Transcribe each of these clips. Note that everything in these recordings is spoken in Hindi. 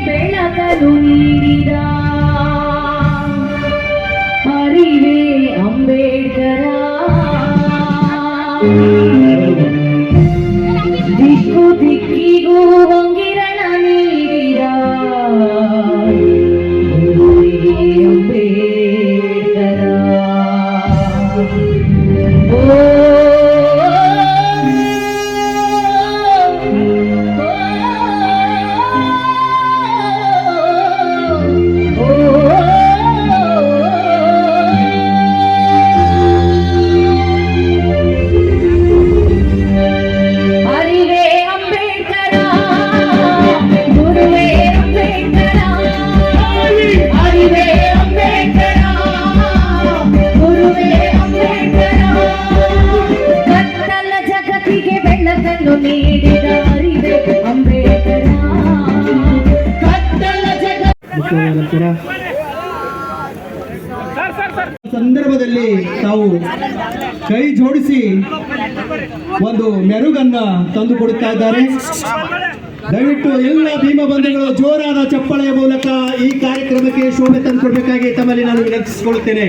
ಬೆಳಕನು ನೀಡಿದ ಅರಿವೇ ಅಂಬೇಡ್ಕರ ದಿಕ್ಕು ದಿಕ್ಕಿಗೂ ಹೊಂಗಿರಣ ನೀಡಿದ ಅಂಬೇಡ್ಕರ ಸಂದರ್ಭದಲ್ಲಿ ತಾವು ಕೈ ಜೋಡಿಸಿ ಒಂದು ಮೆರುಗನ್ನ ತಂದು ಕೊಡುತ್ತಾ ಇದ್ದಾರೆ. ದಯವಿಟ್ಟು ಎಲ್ಲ ಭೀಮ ಬಂಧುಗಳು ಜೋರಾದ ಚಪ್ಪಳೆಯ ಮೂಲಕ ಈ ಕಾರ್ಯಕ್ರಮಕ್ಕೆ ಶೋಭೆ ತಂದುಕೊಡ್ಬೇಕಾಗಿ ತಮ್ಮಲ್ಲಿ ನಾನು ವಿನಂತಿಸಿಕೊಳ್ಳುತ್ತೇನೆ.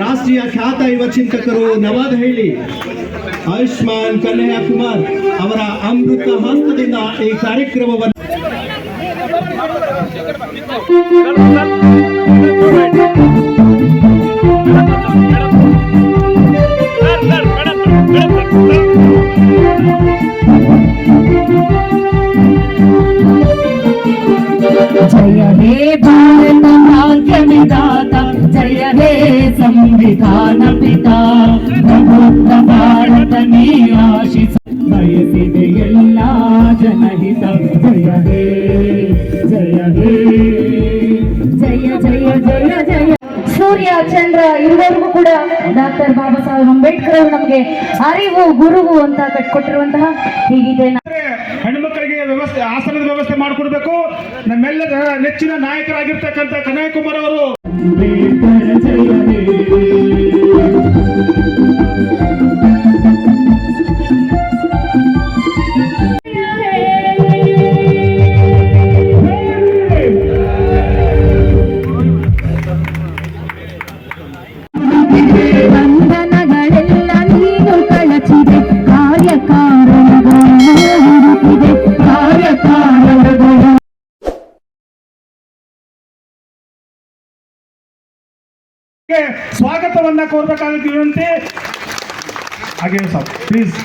ರಾಷ್ಟ್ರೀಯ ಖ್ಯಾತ ಯುವ ಚಿಂತಕರು ನವದೆಹಲಿ ಆಯುಷ್ಮಾನ್ ಕನ್ಹಯ್ಯಕುಮಾರ್ ಅವರ ಅಮೃತ ಹಸ್ತದಿಂದ ಈ ಕಾರ್ಯಕ್ರಮವನ್ನು जय हे भारत भाग्य विधाता, जय हे संविधान पिता, प्रबुद्ध भारत नी आशीष बयसिದೆ ಎಲ್ಲ ಜನಹಿತ. जय हे जय हे जय जय जय जय. ಸೂರ್ಯ ಚಂದ್ರ ಇರುವವರೆಗೂ ಕೂಡ ಡಾಕ್ಟರ್ ಬಾಬಾ ಸಾಹೇಬ್ ಅಂಬೇಡ್ಕರ್ ಅವರು ನಮಗೆ ಅರಿವು ಗುರುವು ಅಂತ ಕಟ್ಟಿಕೊಟ್ಟಿರುವಂತಹ ಹೀಗಿದೆ. ಹೆಣ್ಮಕ್ಕಳಿಗೆ ವ್ಯವಸ್ಥೆ ಆಸನದ ವ್ಯವಸ್ಥೆ ಮಾಡಿಕೊಡ್ಬೇಕು. ನಮ್ಮೆಲ್ಲರ ನೆಚ್ಚಿನ ನಾಯಕರಾಗಿರ್ತಕ್ಕಂಥ ಕನ್ಹಯ್ಯಕುಮಾರ್ ಅವರು ಬಂಧನಗಳೆಲ್ಲ ನೀನು ಕಳಚಿದೆ, ಕಾರ್ಯಕಾರಣಗಳು ಹುಡುಕಿದೆ, ಕಾರ್ಯಕಾರಣಗಳು. ಸ್ವಾಗತವನ್ನ ಕೋರ್ಬೇಕಾಗುತ್ತೆ ವಿನಂತಿ. ಹಾಗೆ ಸರ್ ಪ್ಲೀಸ್.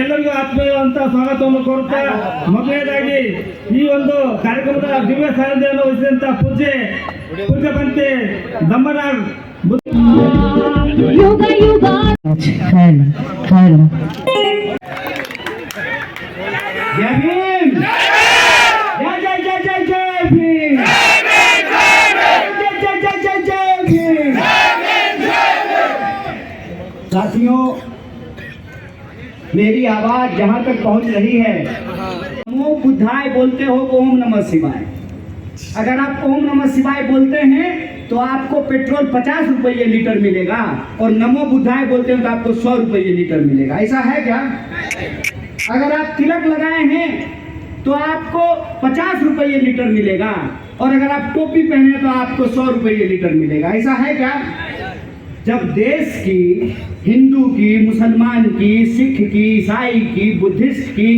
ಎಲ್ಲರಿಗೂ ಆತ್ಮೀಯವಂತ ಸ್ವಾಗತವನ್ನು ಕೋರುತ್ತಾ ಮೊದಲನೇದಾಗಿ ಈ ಒಂದು ಕಾರ್ಯಕ್ರಮದ ದಿವ್ಯ ಸಾರಥ್ಯವನ್ನು ವಹಿಸಿದಂತ ಪೂಜ್ಯ ಪಂತೆ ದಮ್ಮನಾಳ್ ಯುಗ ಯುಗ जय भीम, जय जय जय जय जय भीम, जय जय जय जय भीम। साथियों, मेरी आवाज जहाँ तक पहुँच रही है, नमो बुद्धाय बोलते हो ओम नमः शिवाय। अगर आप ओम नमः शिवाय बोलते हैं तो आपको पेट्रोल 50 रुपये लीटर मिलेगा, और नमो बुद्धाय बोलते हैं तो आपको 100 रुपये लीटर मिलेगा। ऐसा है क्या? अगर आप तिलक लगाए हैं तो आपको 50 रुपये लीटर मिलेगा, और अगर आप टोपी पहने तो आपको 100 रुपये लीटर मिलेगा। ऐसा है क्या? जब देश की, हिंदू की, मुसलमान की, सिख की, ईसाई की, बुद्धिस्ट की,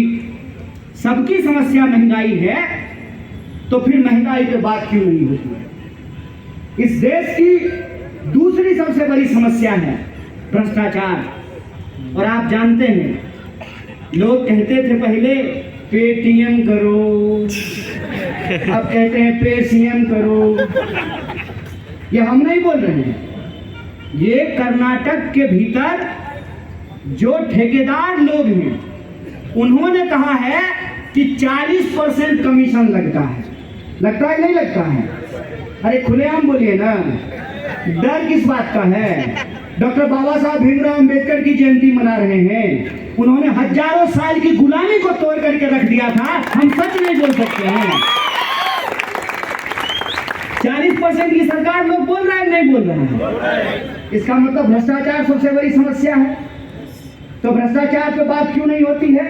सबकी समस्या महंगाई है, तो फिर महंगाई पे बात क्यों नहीं होती है? इस देश की दूसरी सबसे बड़ी समस्या है भ्रष्टाचार। और आप जानते हैं, लोग कहते थे पहले पेटीएम करो, अब कहते हैं पेसीएम करो। ये हम नहीं बोल रहे हैं, ये कर्नाटक के भीतर जो ठेकेदार लोग हैं उन्होंने कहा है कि 40% कमीशन लगता है। लगता है नहीं लगता है? अरे खुलेआम बोलिए ना, डर किस बात का है? डॉक्टर बाबा साहब भीमराव अंबेडकर की जयंती मना रहे हैं। उन्होंने हजारों साल की गुलामी को तोड़ करके रख दिया था, हम सच नहीं बोल सकते हैं। 40% की सरकार, लोग बोल रहे हैं नहीं बोल रहे हैं, इसका मतलब भ्रष्टाचार सबसे बड़ी समस्या है। तो भ्रष्टाचार पे बात क्यों नहीं होती है?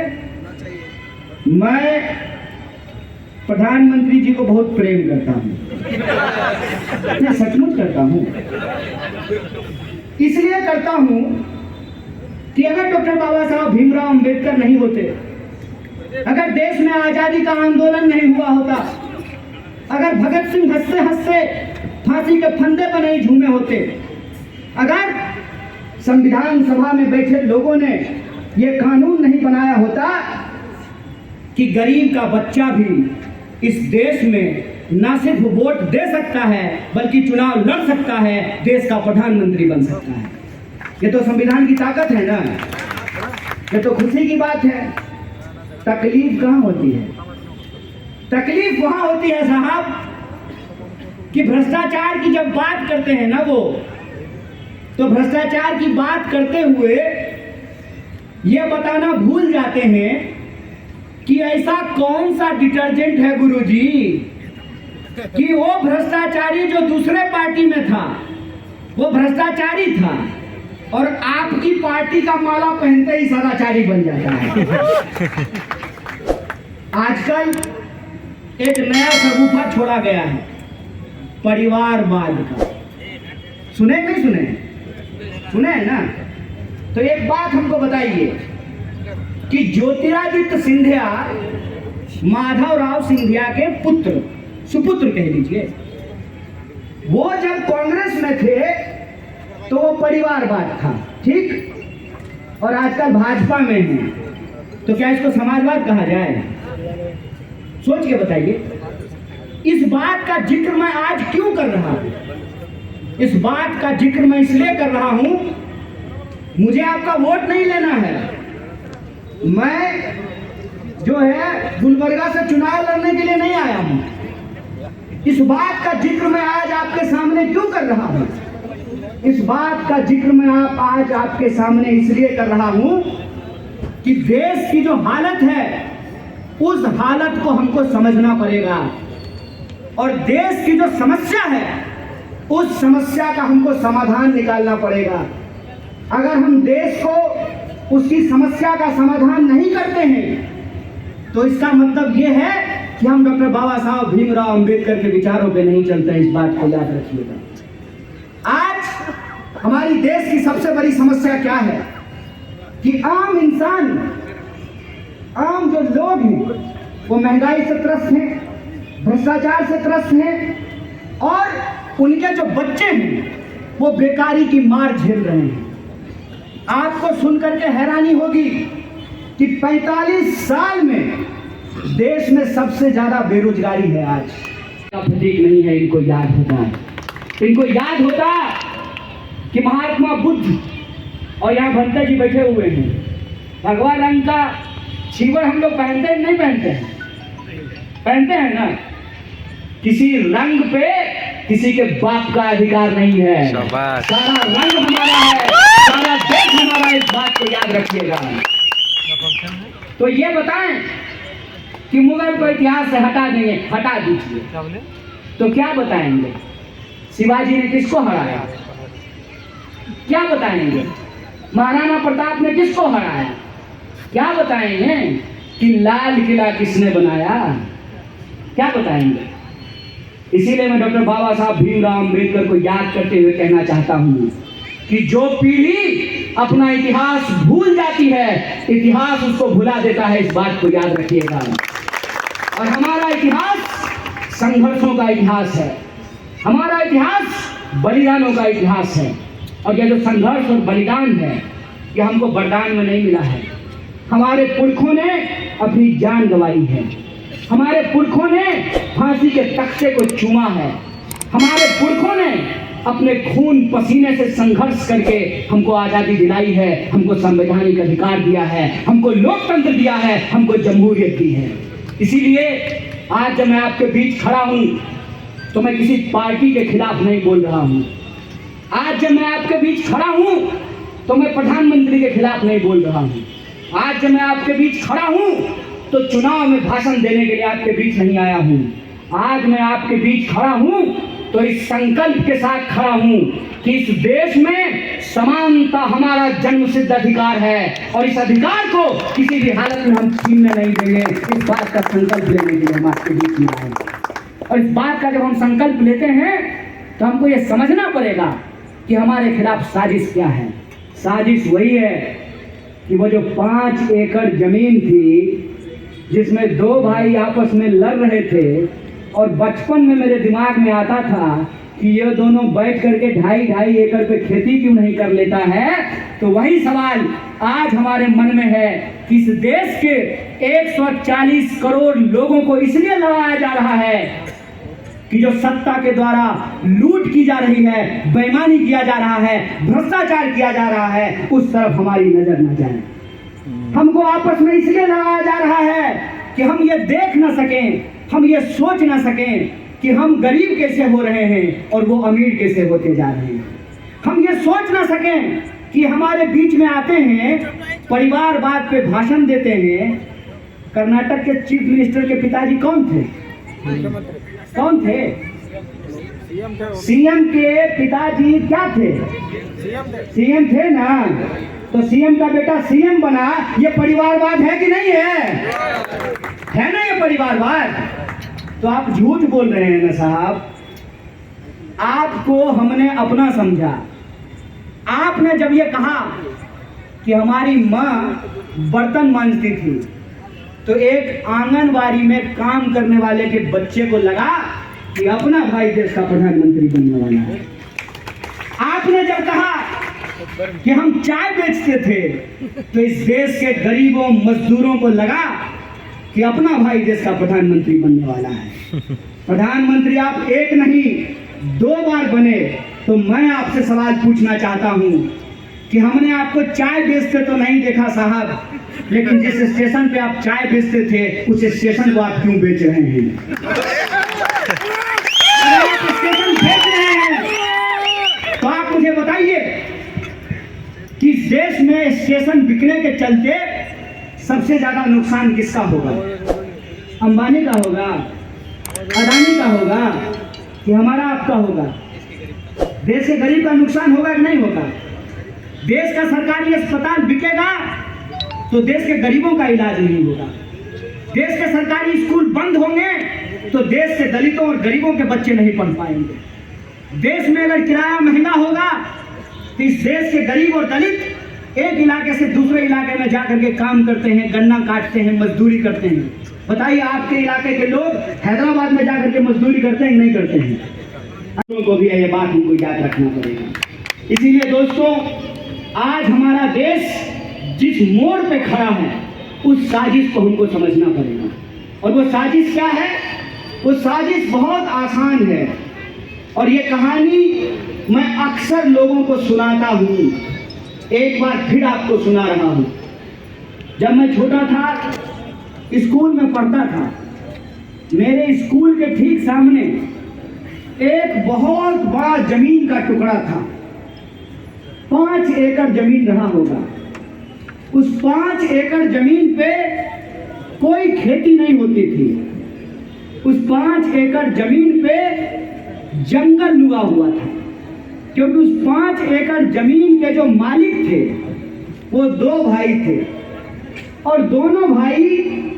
मैं प्रधानमंत्री जी को बहुत प्रेम करता हूं, मैं सचमुच करता हूं। इसलिए करता हूं कि अगर डॉक्टर बाबा साहब भीमराव अंबेडकर नहीं होते, अगर देश में आजादी का आंदोलन नहीं हुआ होता, अगर भगत सिंह हंसते हंसते फांसी के फंदे पर नहीं झूमे होते, अगर संविधान सभा में बैठे लोगों ने ये कानून नहीं बनाया होता कि गरीब का बच्चा भी इस देश में ना सिर्फ वोट दे सकता है बल्कि चुनाव लड़ सकता है, देश का प्रधानमंत्री बन सकता है। ये तो संविधान की ताकत है ना, ये तो खुशी की बात है। तकलीफ कहाँ होती है? तकलीफ वहां होती है साहब कि भ्रष्टाचार की जब बात करते हैं ना वो, तो भ्रष्टाचार की बात करते हुए ये बताना भूल जाते हैं कि ऐसा कौन सा डिटर्जेंट है गुरुजी कि वो भ्रष्टाचारी जो दूसरे पार्टी में था वो भ्रष्टाचारी था और आपकी पार्टी का माला पहनते ही सदाचारी बन जाता है। आजकल एक नया सगुफा छोड़ा गया है परिवारवाद का। सुने नहीं सुने? सुने है ना? तो एक बात हमको बताइए कि ज्योतिरादित्य सिंधिया माधवराव सिंधिया के पुत्र, सुपुत्र कह लीजिए, वो जब कांग्रेस में थे तो वो परिवारवाद था, ठीक? और आजकल भाजपा में है तो क्या इसको समाजवाद कहा जाए? सोच के बताइए। इस बात का जिक्र मैं आज क्यों कर रहा हूं? इस बात का जिक्र मैं इसलिए कर रहा हूं, मुझे आपका वोट नहीं लेना है। मैं जो है गुलबर्गा से चुनाव लड़ने के लिए नहीं आया हूं। इस बात का जिक्र मैं आज आपके सामने क्यों कर रहा हूं? इस बात का जिक्र मैं आज आपके सामने इसलिए कर रहा हूं कि देश की जो हालत है उस हालत को हमको समझना पड़ेगा और देश की जो समस्या है उस समस्या का हमको समाधान निकालना पड़ेगा। अगर हम देश को उसकी समस्या का समाधान नहीं करते हैं तो इसका मतलब ये है कि हम डॉक्टर बाबा साहब भीमराव अंबेडकर के विचारों पे नहीं चलते हैं। इस बात को याद रखिएगा। आज हमारी देश की सबसे बड़ी समस्या क्या है कि आम इंसान, आम जो लोग हैं वो महंगाई से त्रस्त हैं, भ्रष्टाचार से त्रस्त हैं और उनके जो बच्चे हैं वो बेकारी की मार झेल रहे हैं। आपको सुनकर के हैरानी होगी कि 45 साल में देश में सबसे ज्यादा बेरोजगारी है। आज का प्रतीक नहीं है, इनको याद होता है। इनको याद होता कि महात्मा बुद्ध और यहाँ भंता जी बैठे हुए हैं, भगवा रंग का छीवर हम लोग पहनते हैं नहीं पहनते हैं? पहनते हैं ना। किसी रंग पे किसी के बाप का अधिकार नहीं है, सारा रंग हमारा है, सारा देश हमारा। इस बात को याद रखिएगा। तो ये बताएं कि मुगल को इतिहास से हटा देंगे, हटा दीजिए तो क्या बताएंगे? शिवाजी ने किसको हराया? क्या बताएंगे? महाराणा प्रताप ने किसको हराया? क्या बताएंगे कि लाल किला किसने बनाया? क्या बताएंगे? इसीलिए मैं डॉक्टर बाबा साहब भीमराव अंबेडकर को याद करते हुए कहना चाहता हूं कि जो पीढ़ी अपना इतिहास भूल जाती है, इतिहास उसको भुला देता है। इस बात को याद रखिएगा। और हमारा इतिहास संघर्षों का इतिहास है, हमारा इतिहास बलिदानों का इतिहास है। और यह जो संघर्ष और बलिदान है ये हमको वरदान में नहीं मिला है। हमारे पुरखों ने अपनी जान गंवाई है, हमारे पुरखों ने फांसी के तख्ते को चूमा है, हमारे पुरखों ने अपने खून पसीने से संघर्ष करके हमको आज़ादी दिलाई है, हमको संवैधानिक अधिकार दिया है, हमको लोकतंत्र दिया है, हमको जमहूरियत दी है। इसीलिए आज जब मैं आपके बीच खड़ा हूँ तो मैं किसी पार्टी के खिलाफ नहीं बोल रहा हूँ, आज जब मैं आपके बीच खड़ा हूं तो मैं प्रधानमंत्री के खिलाफ नहीं बोल रहा हूं। आज जब मैं आपके बीच खड़ा हूं तो चुनाव में भाषण देने के लिए आपके बीच नहीं आया हूं। आज मैं आपके बीच खड़ा हूं तो इस संकल्प के साथ खड़ा हूं कि इस देश में समानता हमारा जन्मसिद्ध अधिकार है और इस अधिकार को किसी भी हालत में हम छीनने नहीं देंगे। इस बात का संकल्प लेने के लिए हम आपके बीच में आए और इस बात का जब हम संकल्प लेते हैं तो हमको ये समझना पड़ेगा कि हमारे खिलाफ साजिश क्या है। साजिश वही है कि वो जो 5 एकड़ जमीन थी जिसमें 2 भाई आपस में लड़ रहे थे और बचपन में मेरे दिमाग में आता था कि ये दोनों बैठ करके 2.5 एकड़ पे खेती क्यों नहीं कर लेता है, तो वही सवाल आज हमारे मन में है कि इस देश के 140 करोड़ लोगों को इसलिए लड़ाया जा रहा है कि जो सत्ता के द्वारा लूट की जा रही है, बेईमानी किया जा रहा है, भ्रष्टाचार किया जा रहा है, उस तरफ हमारी नजर न जाए। हमको आपस में इसलिए लड़ाया जा रहा है कि हम ये देख ना सकें, हम ये सोच ना सकें कि हम गरीब कैसे हो रहे हैं और वो अमीर कैसे होते जा रहे हैं। हम ये सोच ना सकें कि हमारे बीच में आते हैं, परिवारवाद पे भाषण देते हैं। कर्नाटक के चीफ मिनिस्टर के पिताजी कौन थे? कौन थे? सीएम के पिताजी क्या थे? सीएम थे ना। तो सीएम का बेटा सीएम बना, ये परिवारवाद है कि नहीं है? है ना ये परिवारवाद? तो आप झूठ बोल रहे हैं ना साहब। आपको हमने अपना समझा। आपने जब ये कहा कि हमारी माँ बर्तन मांजती थी तो एक आंगनबाड़ी में काम करने वाले के बच्चे को लगा कि अपना भाई देश का प्रधानमंत्री बनने वाला है। आपने जब कहा कि हम चाय बेचते थे तो इस देश के गरीबों मजदूरों को लगा कि अपना भाई देश का प्रधानमंत्री बनने वाला है। प्रधानमंत्री आप एक नहीं 2 बार बने। तो मैं आपसे सवाल पूछना चाहता हूं कि हमने आपको चाय बेचते तो नहीं देखा साहब, लेकिन जिस स्टेशन पे आप चाय बेचते थे उस स्टेशन को आप क्यों बेच रहे हैं? अगर आप स्टेशन बेच रहे हैं तो आप मुझे बताइए कि इस देश में स्टेशन बिकने के चलते सबसे ज्यादा नुकसान किसका होगा? अंबानी का होगा, अदानी का होगा कि हमारा आपका होगा? देश के गरीब का नुकसान होगा कि नहीं होगा? देश का सरकारी अस्पताल बिकेगा तो देश के गरीबों का इलाज नहीं होगा। देश के सरकारी स्कूल बंद होंगे तो देश के दलितों और गरीबों के बच्चे नहीं पढ़ पाएंगे। देश में अगर किराया महंगा होगा तो इस देश के गरीब और दलित एक इलाके से दूसरे इलाके में जाकर के काम करते हैं, गन्ना काटते हैं, मजदूरी करते हैं। बताइए आपके इलाके के लोग हैदराबाद में जाकर के मजदूरी करते हैं नहीं करते हैं? को भी ये बात हमको याद रखना पड़ेगा। इसीलिए दोस्तों आज हमारा देश जिस मोड़ पे खड़ा है उस साजिश को हमको समझना पड़ेगा। और वो साजिश क्या है? वो साजिश बहुत आसान है और ये कहानी मैं अक्सर लोगों को सुनाता हूँ। एक बार फिर आपको सुना रहा हूँ। जब मैं छोटा था, स्कूल में पढ़ता था, मेरे स्कूल के ठीक सामने एक बहुत बड़ा जमीन का टुकड़ा था। 5 एकड़ जमीन रहा होगा। उस 5 एकड़ जमीन पे कोई खेती नहीं होती थी। उस 5 एकड़ जमीन पे जंगल लुगा हुआ था, क्योंकि उस 5 एकड़ जमीन के जो मालिक थे वो 2 भाई थे और दोनों भाई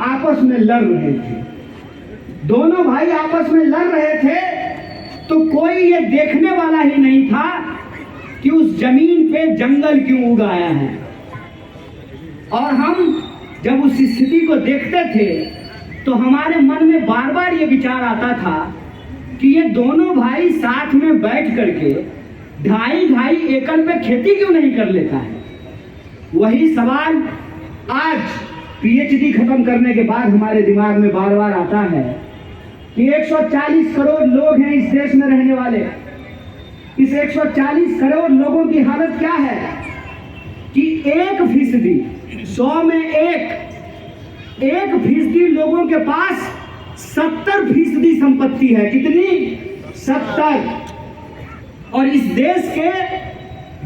आपस में लड़ रहे थे। दोनों भाई आपस में लड़ रहे थे तो कोई ये देखने वाला ही नहीं था कि उस जमीन पे जंगल क्यों उगाया है। और हम जब उस स्थिति को देखते थे तो हमारे मन में बार बार ये विचार आता था कि ये दोनों भाई साथ में बैठ करके 2.5 एकड़ पे खेती क्यों नहीं कर लेता है। वही सवाल आज पीएचडी खत्म करने के बाद हमारे दिमाग में बार बार आता है कि 140 करोड़ लोग हैं इस देश में रहने वाले। इस 140 करोड़ लोगों की हालत क्या है कि 1% 100 में 1% लोगों के पास 70% संपत्ति है। कितनी? 70। और इस देश के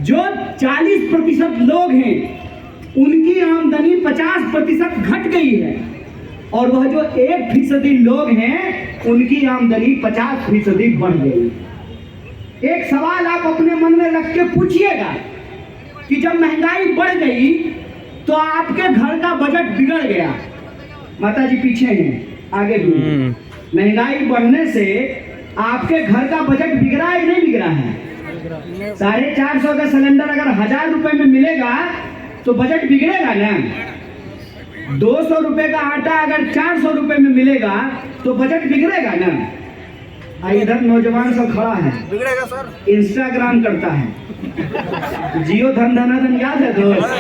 जो 40% लोग हैं उनकी आमदनी 50% घट गई है, और वह जो 1% लोग हैं उनकी आमदनी 50% बढ़ गई। एक सवाल आप अपने मन में रख के पूछिएगा कि जब महंगाई बढ़ गई तो आपके घर का बजट बिगड़ गया। माता जी पीछे हैं, आगे भी। महंगाई बढ़ने से आपके घर का बजट बिगड़ा है कि नहीं बिगड़ा है? 450 का सिलेंडर अगर 1000 रुपए में मिलेगा तो बजट बिगड़ेगा ना। 200 रुपए का आटा अगर 400 रुपए में मिलेगा तो बजट बिगड़ेगा ना। इधर नौजवान सब खड़ा है, बिगड़ेगा सर। इंस्टाग्राम करता है। जियो धन धना धन याद है दोस्त?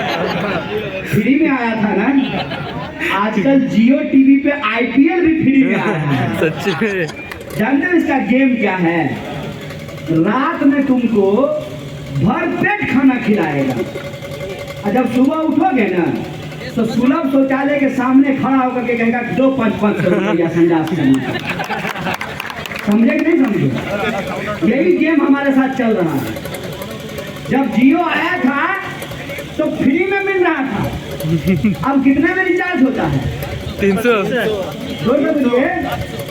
फ्री में आया था ना। आजकल जियो टीवी पे IPL भी फ्री में आ रहा है। सच्ची में। जानते हो इसका गेम क्या है? रात में तुमको भर पेट खाना खिलाएगा, और जब सुबह उठोगे ना तो सुलभ शौचालय के सामने खड़ा होकर के कहेगा दो 500 रुपया संडास करना। समझे कि नहीं समझे? यही गेम हमारे साथ चल रहा है। जब जियो आया था तो फ्री में मिल रहा था, अब कितने में रिचार्ज होता है? 300। 200 बोलिए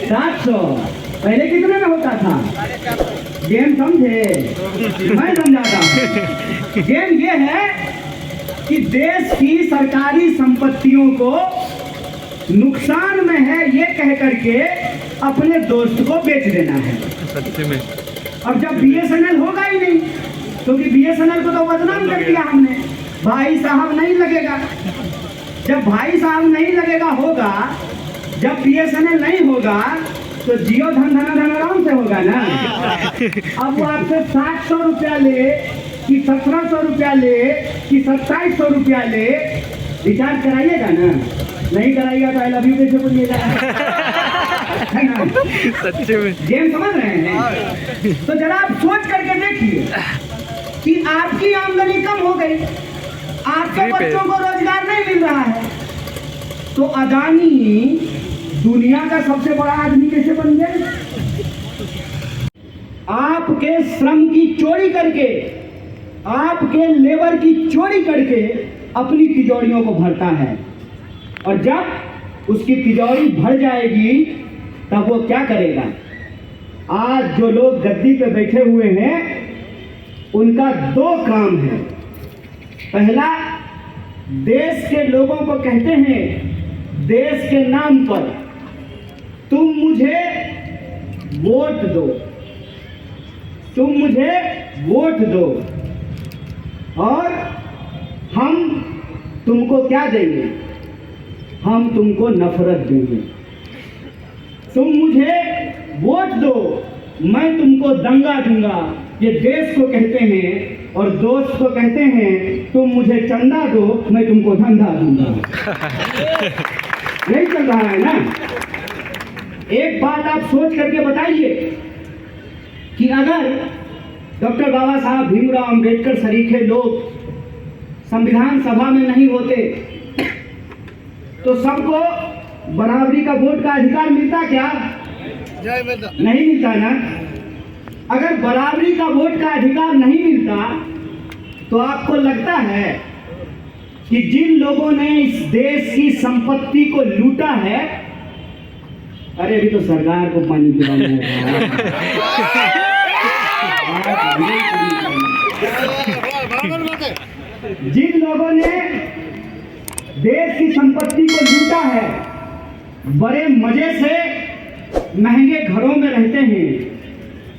700। पहले कितने में होता था? गेम समझे? मैं समझाता हूँ। गेम ये है कि देश की सरकारी संपत्तियों को नुकसान में है ये कह करके अपने दोस्त को बेच देना है। सच्ची में। अब जब BSNL होगा ही नहीं, क्योंकि BSNL को तो बदनाम कर दिया हमने, भाई साहब नहीं लगेगा। जब भाई साहब नहीं लगेगा होगा, जब BSNL नहीं होगा तो जियो धन धना धन आराम से होगा ना। अब वो आपसे 700 रुपया ले कि 1700 रुपया ले कि 2700 रुपया ले, रिचार्ज कराइएगा ना। नहीं कराइएगा तो आई लव यू कैसे बोलिएगा? है ना? सच्ची में। गेम समझ रहे हैं? तो जरा आप सोच करके देखिए कि आपकी आमदनी कम हो गई, आपके बच्चों को रोजगार नहीं मिल रहा है, तो अदानी दुनिया का सबसे बड़ा आदमी कैसे बन गए? आपके श्रम की चोरी करके, आपके लेबर की चोरी करके अपनी तिजोरियों को भरता है, और जब उसकी तिजोरी भर जाएगी तब वो क्या करेगा? आज जो लोग गद्दी पे बैठे हुए हैं उनका 2 काम है। पहला, देश के लोगों को कहते हैं देश के नाम पर तुम मुझे वोट दो, तुम मुझे वोट दो, और हम तुमको क्या देंगे? हम तुमको नफरत देंगे। तुम मुझे वोट दो, मैं तुमको दंगा दूंगा, ये देश को कहते हैं, और दोस्त को कहते हैं तुम मुझे चंदा दो, मैं तुमको धंधा दूंगा। यही चल रहा है ना। एक बात आप सोच करके बताइए कि अगर डॉक्टर बाबा साहब भीमराव अंबेडकर सरीखे लोग संविधान सभा में नहीं होते तो सबको बराबरी का वोट का अधिकार मिलता क्या? नहीं मिलता ना। अगर बराबरी का वोट का अधिकार नहीं मिलता तो आपको लगता है कि जिन लोगों ने इस देश की संपत्ति को लूटा है, अरे अभी तो सरकार को पानी पिलाना है। जिन लोगों ने देश की संपत्ति को लूटा है, बड़े मजे से महंगे घरों में रहते हैं,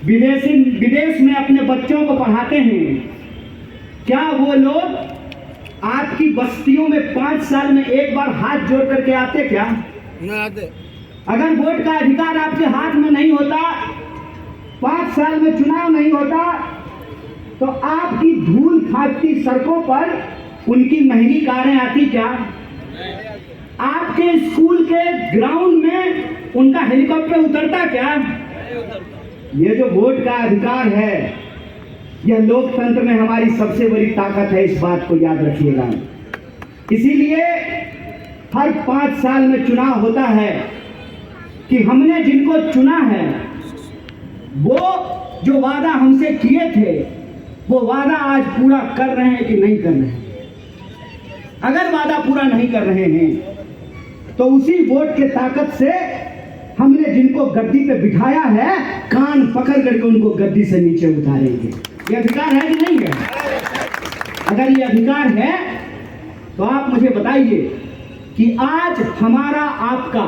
विदेश में अपने बच्चों को पढ़ाते हैं, क्या वो लोग आपकी बस्तियों में 5 साल में एक बार हाथ जोड़ करके आते क्या? नहीं आते। अगर वोट का अधिकार आपके हाथ में नहीं होता, 5 साल में चुनाव नहीं होता, तो आपकी धूल खाती सड़कों पर उनकी महंगी कारें आती क्या? आपके स्कूल के ग्राउंड में उनका हेलीकॉप्टर उतरता क्या? ये जो वोट का अधिकार है, यह लोकतंत्र में हमारी सबसे बड़ी ताकत है, इस बात को याद रखिएगा। इसीलिए हर 5 साल में चुनाव होता है कि हमने जिनको चुना है वो जो वादा हमसे किए थे वो वादा आज पूरा कर रहे हैं कि नहीं कर रहे हैं। अगर वादा पूरा नहीं कर रहे हैं तो उसी वोट के ताकत से हमने जिनको गद्दी पे बिठाया है कान पकड़ करके उनको गद्दी से नीचे उतारेंगे। ये अधिकार है कि नहीं है? अगर ये अधिकार है तो आप मुझे बताइए कि आज हमारा आपका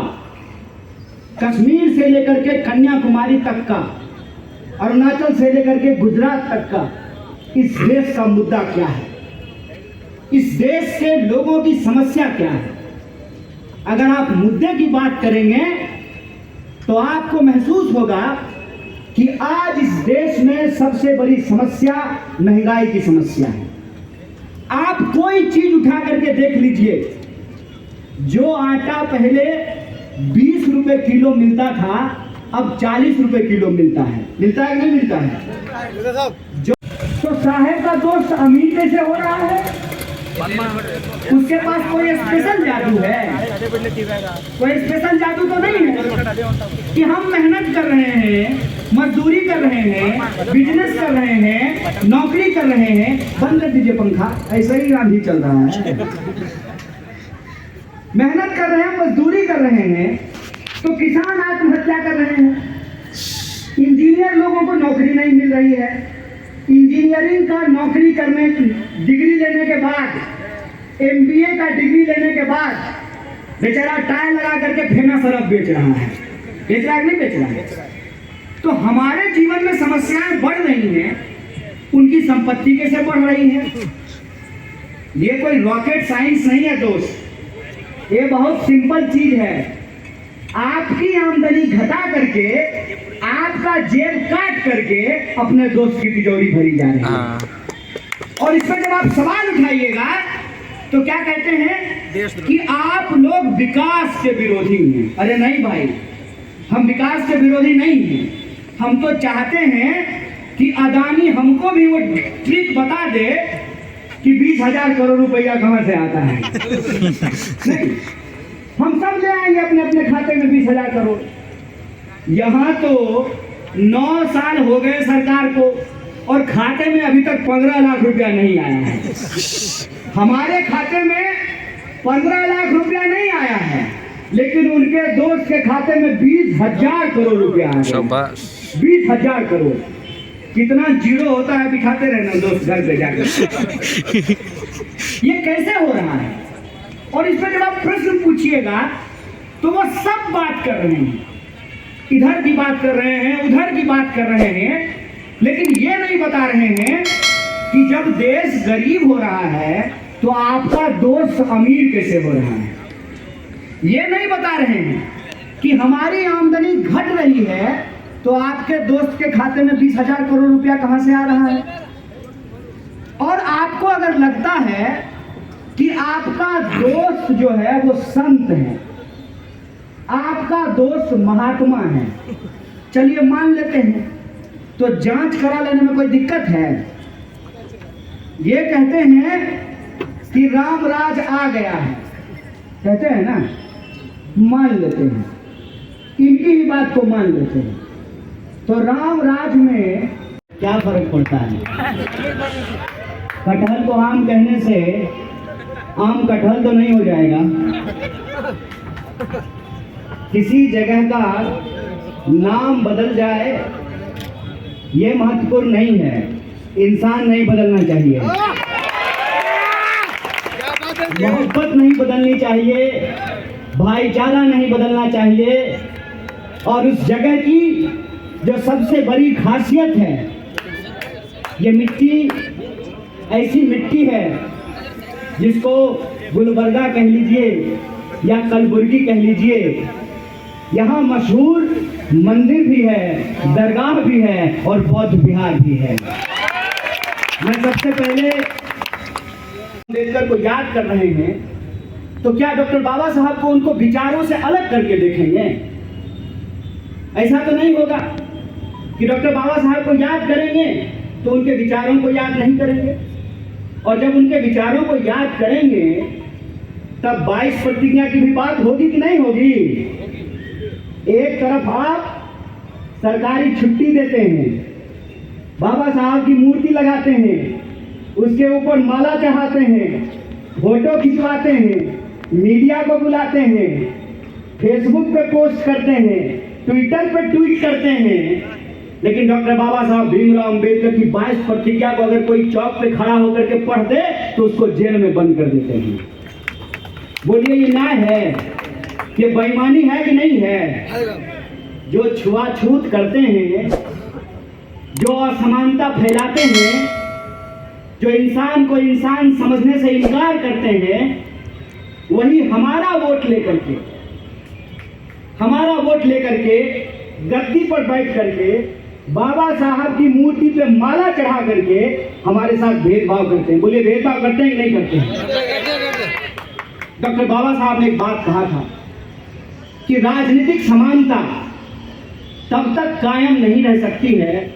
कश्मीर से लेकर के कन्याकुमारी तक का, अरुणाचल से लेकर के गुजरात तक का इस देश का मुद्दा क्या है, इस देश के लोगों की समस्या क्या है। अगर आप मुद्दे की बात करेंगे तो आपको महसूस होगा कि आज इस देश में सबसे बड़ी समस्या महंगाई की समस्या है। आप कोई चीज उठा करके देख लीजिए, जो आटा पहले 20 रुपए किलो मिलता था अब 40 रुपए किलो मिलता है। मिलता है कि नहीं मिलता है? जो तो साहेब का दोस्त अमीर कैसे हो रहा है? उसके पास कोई स्पेशल जादू है? कोई स्पेशल जादू तो नहीं है कि हम मेहनत कर रहे हैं, मजदूरी कर रहे हैं, बिजनेस कर रहे हैं, नौकरी कर रहे हैं। बंद कर दीजिए पंखा, ऐसा ही आंधी चल रहा है। मेहनत कर रहे हैं, मजदूरी कर रहे हैं, तो किसान आत्महत्या कर रहे हैं। इंजीनियर लोगों को नौकरी नहीं मिल रही है। इंजीनियरिंग का नौकरी करने की डिग्री लेने के बाद, MBA का डिग्री लेने के बाद बेचारा टायर लगा करके फेना सरफ बेच रहा है। बेच रहा है नहीं बेच रहा है? तो हमारे जीवन में समस्याएं बढ़ रही हैं, उनकी संपत्ति कैसे बढ़ रही है? ये कोई रॉकेट साइंस नहीं है दोस्त, ये बहुत सिंपल चीज है। आपकी आमदनी घटा करके, आपका जेब काट करके अपने दोस्त की तिजोरी भरी जा रही है। और इस पर जब आप सवाल उठाइएगा तो क्या कहते हैं कि आप लोग विकास के विरोधी हैं। अरे नहीं भाई, हम विकास के विरोधी नहीं हैं। हम तो चाहते हैं कि अदानी हमको भी वो ट्रिक बता दे कि 20,000 करोड़ रुपया कहां से आता है। नहीं, हम सब ले आएंगे अपने अपने खाते में 20,000 करोड़। यहाँ तो 9 साल हो गए सरकार को और खाते में अभी तक 15 लाख रुपया नहीं आया है। हमारे खाते में 15 लाख रुपया नहीं आया है, लेकिन उनके दोस्त के खाते में 20,000 करोड़ रुपया आया। 20,000 करोड़ कितना जीरो होता है, बिठाते रहना दोस्त घर पे जाकर। ये कैसे हो रहा है? और इस पर जब आप प्रश्न पूछिएगा तो वो सब बात कर रहे हैं, इधर की बात कर रहे हैं, उधर की बात कर रहे हैं, लेकिन ये नहीं बता रहे हैं कि जब देश गरीब हो रहा है तो आपका दोस्त अमीर कैसे हो रहा है। ये नहीं बता रहे हैं कि हमारी आमदनी घट रही है तो आपके दोस्त के खाते में 20,000 करोड़ रुपया कहां से आ रहा है। और आपको अगर लगता है कि आपका दोस्त जो है वो संत है, आपका दोस्त महात्मा है, चलिए मान लेते हैं, तो जांच करा लेने में कोई दिक्कत है? ये कहते हैं कि राम राज आ गया है, कहते हैं ना, मान लेते हैं, इनकी ही बात को मान लेते हैं। तो राम राज में क्या फर्क पड़ता है? कटहल को आम कहने से आम कटहल तो नहीं हो जाएगा। किसी जगह का नाम बदल जाए ये महत्वपूर्ण नहीं है, इंसान नहीं बदलना चाहिए, मोहब्बत नहीं बदलनी चाहिए, भाईचारा नहीं बदलना चाहिए। और उस जगह की जो सबसे बड़ी खासियत है, ये मिट्टी ऐसी मिट्टी है जिसको गुलबर्गा कह लीजिए या कलबुर्गी कह लीजिए, यहाँ मशहूर मंदिर भी है, दरगाह भी है और बौद्ध विहार भी है। मैं सबसे पहले अम्बेडकर को याद कर रहे हैं, तो क्या डॉक्टर बाबा साहब को उनको विचारों से अलग करके देखेंगे? ऐसा तो नहीं होगा कि डॉक्टर बाबा साहब को याद करेंगे तो उनके विचारों को याद नहीं करेंगे। और जब उनके विचारों को याद करेंगे तब 22 प्रतिज्ञा की भी बात होगी कि नहीं होगी? एक तरफ आप सरकारी छुट्टी देते हैं, बाबा साहब की मूर्ति लगाते हैं, उसके ऊपर माला चढ़ाते हैं, फोटो खिंचवाते हैं, मीडिया को बुलाते हैं, फेसबुक पे पोस्ट करते हैं, ट्विटर पे ट्वीट करते हैं। लेकिन डॉक्टर बाबा साहब भीमराव अंबेडकर की 22 प्रतिज्ञा को अगर कोई चौक पे खड़ा होकर के पढ़ दे तो उसको जेल में बंद कर देते हैं। बोलिए ये न्याय है? ये बेईमानी है कि नहीं है? जो छुआछूत करते हैं, जो असमानता फैलाते हैं, जो इंसान को इंसान समझने से इनकार करते हैं, वही हमारा वोट लेकर के गद्दी पर बैठ करके बाबा साहब की मूर्ति पे माला चढ़ा करके हमारे साथ भेदभाव करते हैं। बोलिए भेदभाव करते हैं कि नहीं करते हैं? डॉक्टर बाबा साहब ने एक बात कहा था कि राजनीतिक समानता तब तक कायम नहीं रह सकती है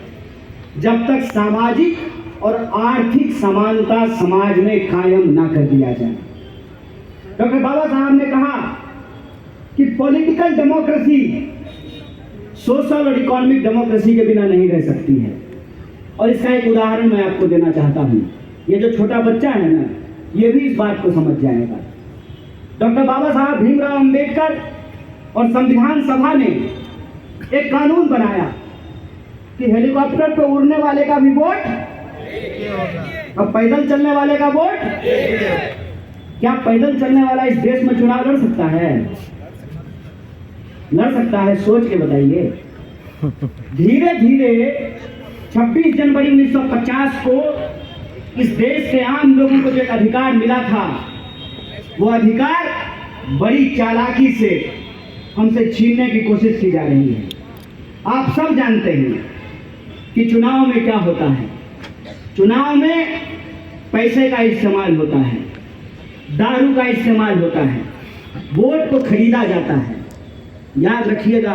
जब तक सामाजिक और आर्थिक समानता समाज में कायम ना कर दिया जाए। डॉक्टर बाबा साहब ने कहा कि पॉलिटिकल डेमोक्रेसी सोशल और इकोनॉमिक डेमोक्रेसी के बिना नहीं रह सकती है। और इसका एक उदाहरण मैं आपको देना चाहता हूँ। ये जो छोटा बच्चा है ना, ये भी इस बात को समझ जाएगा। डॉक्टर बाबा साहब भीमराव अंबेडकर और संविधान सभा ने एक कानून बनाया कि हेलीकॉप्टर पर उड़ने वाले का भी वोट और पैदल चलने वाले का वोट। क्या पैदल चलने वाला इस देश में चुनाव लड़ सकता है? लड़ सकता है? सोच के बताइए। धीरे धीरे 26 जनवरी 1950 को इस देश के आम लोगों को जो एक अधिकार मिला था, वो अधिकार बड़ी चालाकी से हमसे छीनने की कोशिश की जा रही है। आप सब जानते हैं कि चुनाव में क्या होता है। चुनाव में पैसे का इस्तेमाल होता है, दारू का इस्तेमाल होता है, वोट को खरीदा जाता है। याद रखिएगा,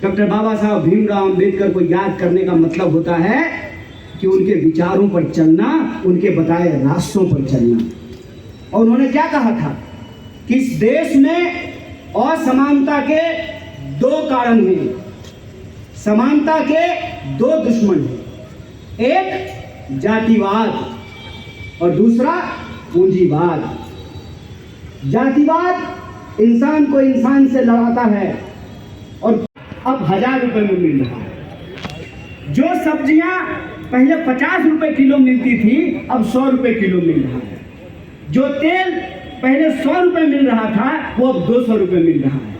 डॉक्टर बाबा साहब भीमराव अंबेडकर को याद करने का मतलब होता है कि उनके विचारों पर चलना, उनके बताए रास्तों पर चलना। और उन्होंने क्या कहा था कि इस देश में असमानता के 2 कारण हैं, समानता के 2 दुश्मन हैं। एक जातिवाद और दूसरा पूंजीवाद। जातिवाद इंसान को इंसान से लड़ाता है और अब 1000 रुपए में मिल रहा है। जो सब्जियां पहले 50 रुपए किलो मिलती थी, अब 100 रुपए किलो मिल रहा है। जो तेल पहले 100 रुपए मिल रहा था, वो अब 200 रुपए मिल रहा है।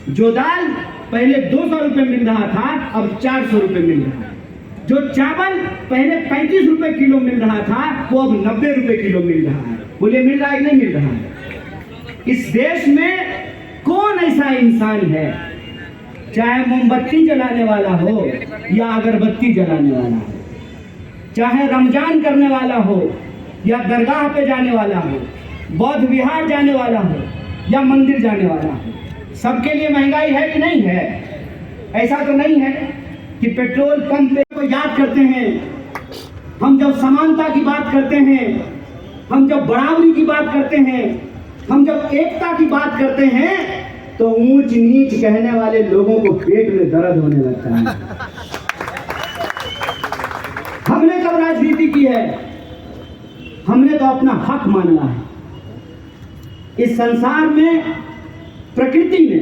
जो दाल पहले 200 रुपए मिल रहा था, अब 400 रुपए मिल रहा है। जो चावल पहले 35 रुपए किलो मिल रहा था, वो अब 90 रुपए किलो मिल रहा है। बोलिए मिल रहा है कि नहीं मिल रहा है? इस देश में कौन ऐसा इंसान है, चाहे मोमबत्ती जलाने वाला हो या अगरबत्ती जलाने वाला हो, चाहे रमजान करने वाला हो या दरगाह पे जाने वाला हो, बौद्ध विहार जाने वाला हो या मंदिर जाने वाला हो, सबके लिए महंगाई है कि नहीं है? ऐसा तो नहीं है कि पेट्रोल पंप पे को याद करते हैं। हम जब समानता की बात करते हैं, हम जब बराबरी की बात करते हैं, हम जब एकता की बात करते हैं, तो ऊंच नीच कहने वाले लोगों को पेट में दर्द होने लगता है। हमने कब राजनीति की है? हमने तो अपना हक माना है। इस संसार में, प्रकृति ने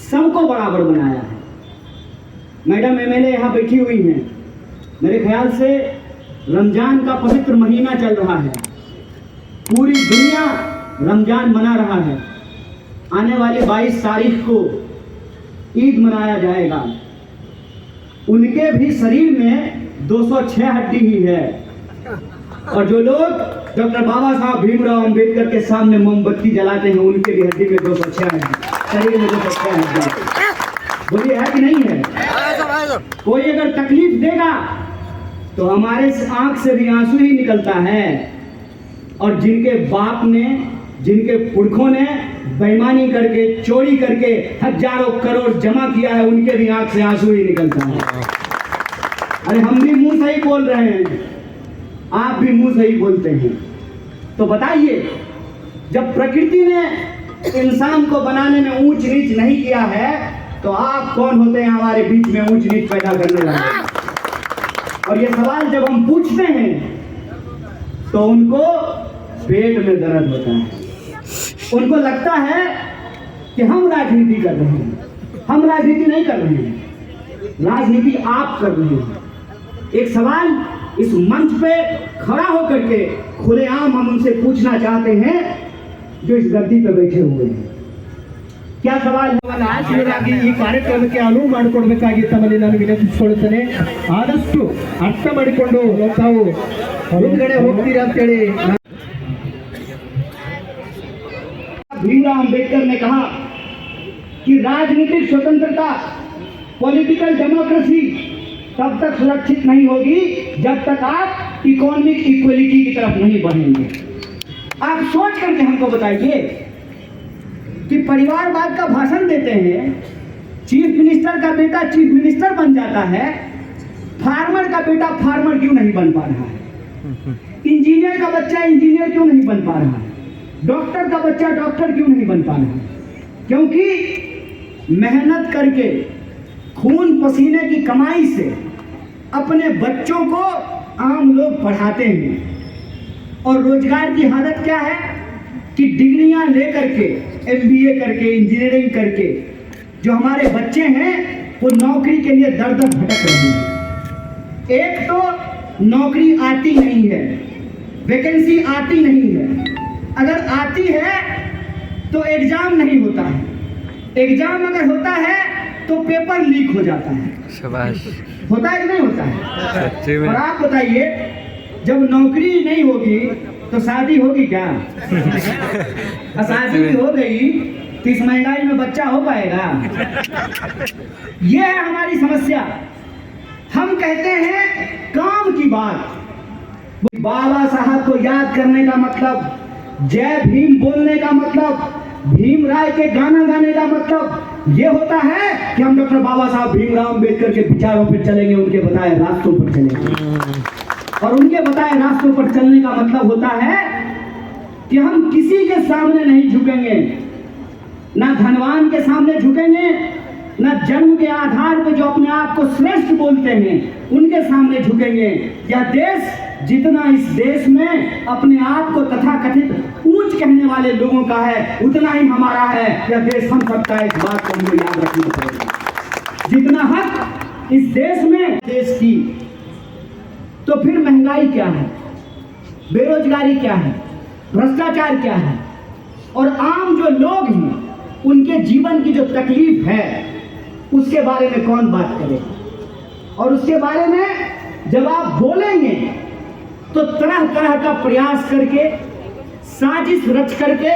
सबको बराबर बनाया है। मैडम एमएलए यहाँ बैठी हुई हैं। मेरे ख्याल से रमजान का पवित्र महीना चल रहा है, पूरी दुनिया रमजान मना रहा है। आने वाले 22 तारीख को ईद मनाया जाएगा। उनके भी शरीर में 206 हड्डी ही है। और जो लोग डॉक्टर बाबा साहब भीमराव अंबेडकर के सामने मोमबत्ती जलाते हैं, उनके भी हड्डी में 206 है, शरीर में 206 हड्डी। बोलिए है कि नहीं है? कोई अगर तकलीफ देगा तो हमारे आंख से भी आंसू ही निकलता है। और जिनके बाप ने, जिनके पुरखों ने बेईमानी करके, चोरी करके हजारों करोड़ जमा किया है, उनके भी आंख से आंसू ही निकलता है। अरे हम भी मुंह से ही बोल रहे हैं, आप भी मुंह से ही बोलते हैं। तो बताइए, जब प्रकृति ने इंसान को बनाने में ऊंच नीच नहीं किया है, तो आप कौन होते हैं हमारे बीच में ऊंच नीच पैदा करने वाले? और ये सवाल जब हम पूछते हैं तो उनको पेट में दर्द होता है। उनको लगता है कि हम राजनीति कर रहे हैं। हम राजनीति नहीं कर रहे हैं, राजनीति आप कर रहे हैं। एक सवाल इस मंच पे खड़ा होकर के खुलेआम हम उनसे पूछना चाहते हैं जो इस गद्दी पे बैठे हुए हैं। क्या सवाल है? ಆಶೀರ್ವಾದಿ ಈ ಕಾರ್ಯಕ್ರಮಕ್ಕೆ ಅನುವು ಮಾಡಿಕೊಡ್ಬೇಕಾಗಿ ತಮ್ಮಲ್ಲಿ ನಾನು ವಿನಂತಿಸಿಕೊಳ್ಳುತ್ತೇನೆ. ಆದಷ್ಟು ಅರ್ಥ ಮಾಡಿಕೊಂಡು ತಾವು ಮುಂದ್ಗಡೆ ಹೋಗ್ತೀರಾ ಅಂತೇಳಿ. भीमराव अंबेडकर ने कहा कि राजनीतिक स्वतंत्रता, पॉलिटिकल डेमोक्रेसी तब तक सुरक्षित नहीं होगी जब तक आप इकोनॉमिक इक्वलिटी की तरफ नहीं बढ़ेंगे। आप सोच करके हमको बताइए कि परिवारवाद का भाषण देते हैं, चीफ मिनिस्टर का बेटा चीफ मिनिस्टर बन जाता है, फार्मर का बेटा फार्मर क्यों नहीं बन पा रहा है? इंजीनियर का बच्चा इंजीनियर क्यों नहीं बन पा रहा है? डॉक्टर का बच्चा डॉक्टर क्यों नहीं बन पा रहा है? क्योंकि मेहनत करके खून पसीने की कमाई से अपने बच्चों को आम लोग पढ़ाते हैं और रोजगार की हालत क्या है कि डिग्रियां लेकर के MBA करके इंजीनियरिंग करके जो हमारे बच्चे हैं वो नौकरी के लिए दर दर भटक रहे हैं। एक तो नौकरी आती नहीं है, वैकेंसी आती नहीं है, अगर आती है तो एग्जाम नहीं होता है, एग्जाम अगर होता है तो पेपर लीक हो जाता है। शाबाश। होता है कि नहीं होता है? सच्ची में। और आप बताइए जब नौकरी नहीं होगी तो शादी होगी क्या? और शादी भी हो गई तो इस महंगाई में बच्चा हो पाएगा? ये है हमारी समस्या। हम कहते हैं काम की बात। बाबा साहब को याद करने का मतलब, जय भीम बोलने का मतलब, भीम राय के गाना गाने का मतलब ये होता है कि हम डॉक्टर बाबा साहब भीमराव अंबेडकर के विचारों पर चलेंगे, उनके बताए रास्तों पर चलेंगे। और उनके बताए रास्तों पर चलने का मतलब होता है कि हम किसी के सामने नहीं झुकेंगे, ना धनवान के सामने झुकेंगे, ना जन्म के आधार पर जो अपने आप को श्रेष्ठ बोलते हैं उनके सामने झुकेंगे। यह देश जितना इस देश में अपने आप को तथाकथित ऊंच कहने वाले लोगों का है उतना ही हमारा है। यह देश हम सबका है, इस बात को हमको याद रखना पड़ेगा। जितना हक इस देश में देश की, तो फिर महंगाई क्या है, बेरोजगारी क्या है, भ्रष्टाचार क्या है, और आम जो लोग हैं उनके जीवन की जो तकलीफ है उसके बारे में कौन बात करेगा? और उसके बारे में जब आप बोलेंगे तो तरह तरह का प्रयास करके, साजिश रच करके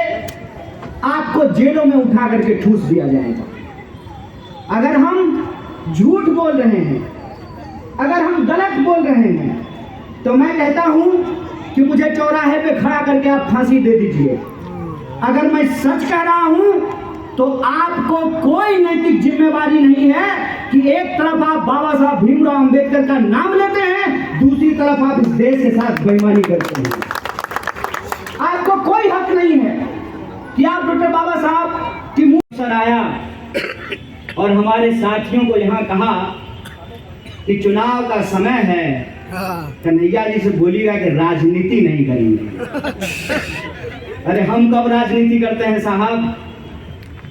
आपको जेलों में उठा करके ठूस दिया जाएगा। अगर हम झूठ बोल रहे हैं, अगर हम गलत बोल रहे हैं, तो मैं कहता हूं कि मुझे चौराहे पे खड़ा करके आप फांसी दे दीजिए। अगर मैं सच कह रहा हूं तो आपको कोई नैतिक जिम्मेवारी नहीं है कि एक तरफ आप बाबा साहब भीमराव अंबेडकर का नाम लेते हैं, दूसरी तरफ आप इस देश के साथ बेईमानी करते हैं। आपको कोई हक नहीं है कि आप डॉक्टर बाबा साहब की मुंह पर आया और हमारे साथियों को यहाँ कहा कि चुनाव का समय है, कन्हैया जी से बोलिएगा कि राजनीति नहीं करेंगे। अरे हम कब राजनीति करते हैं साहब?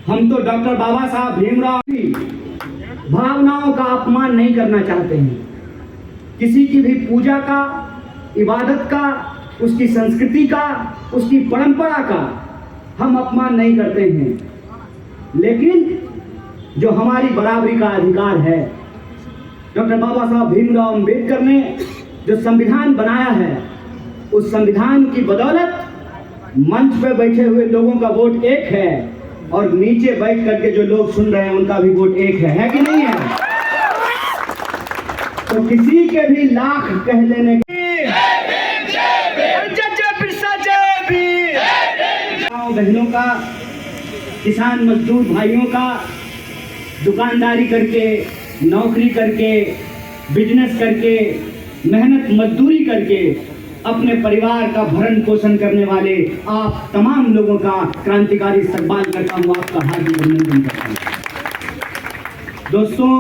हम तो डॉक्टर बाबा साहब भीमराव की भावनाओं का अपमान नहीं करना चाहते हैं। किसी की भी पूजा का, इबादत का, उसकी संस्कृति का, उसकी परंपरा का हम अपमान नहीं करते हैं। लेकिन जो हमारी बराबरी का अधिकार है, डॉक्टर बाबा साहब भीमराव अंबेडकर ने जो संविधान बनाया है, उस संविधान की बदौलत मंच पे बैठे हुए लोगों का वोट एक है और नीचे बैठ करके जो लोग सुन रहे हैं उनका भी वोट एक है कि नहीं है? तो किसी के भी लाख कह लेने बहनों का, किसान मजदूर भाइयों का, दुकानदारी करके, नौकरी करके, बिजनेस करके, मेहनत मजदूरी करके अपने परिवार का भरण पोषण करने वाले आप तमाम लोगों का क्रांतिकारी इस्तकबाल करता हूँ, आपका हार्दिक अभिनंदन करता हूँ। दोस्तों,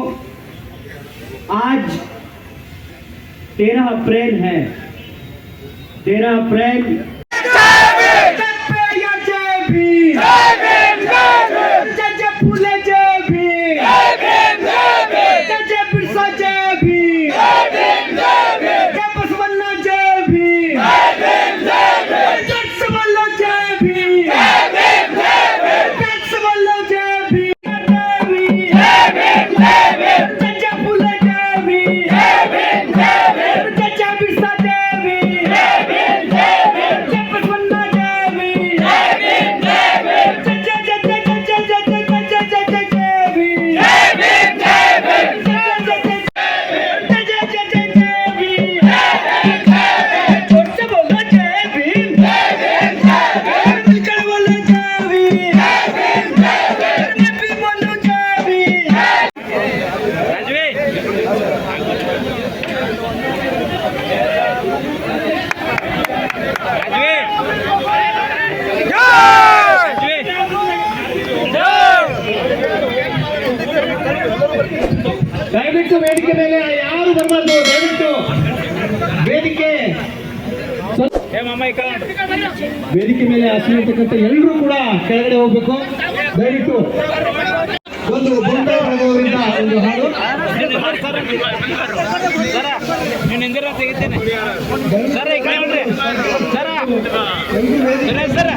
आज 13 अप्रैल है। 13 अप्रैल ದಯವಿಟ್ಟು ವೇದಿಕೆ ಮೇಲೆ ಯಾರು ಬರಬಾರ್ದು. ದಯವಿಟ್ಟು ವೇದಿಕೆ ವೇದಿಕೆ ಮೇಲೆ ಆಸೀನಿರ್ತಕ್ಕಂಥ ಎಲ್ಲರೂ ಕೂಡ ಕೆಳಗಡೆ ಹೋಗ್ಬೇಕು. ದಯವಿಟ್ಟು ಒಂದು ಅವರಿಂದ ಒಂದು ಹಾಡು ಸರ್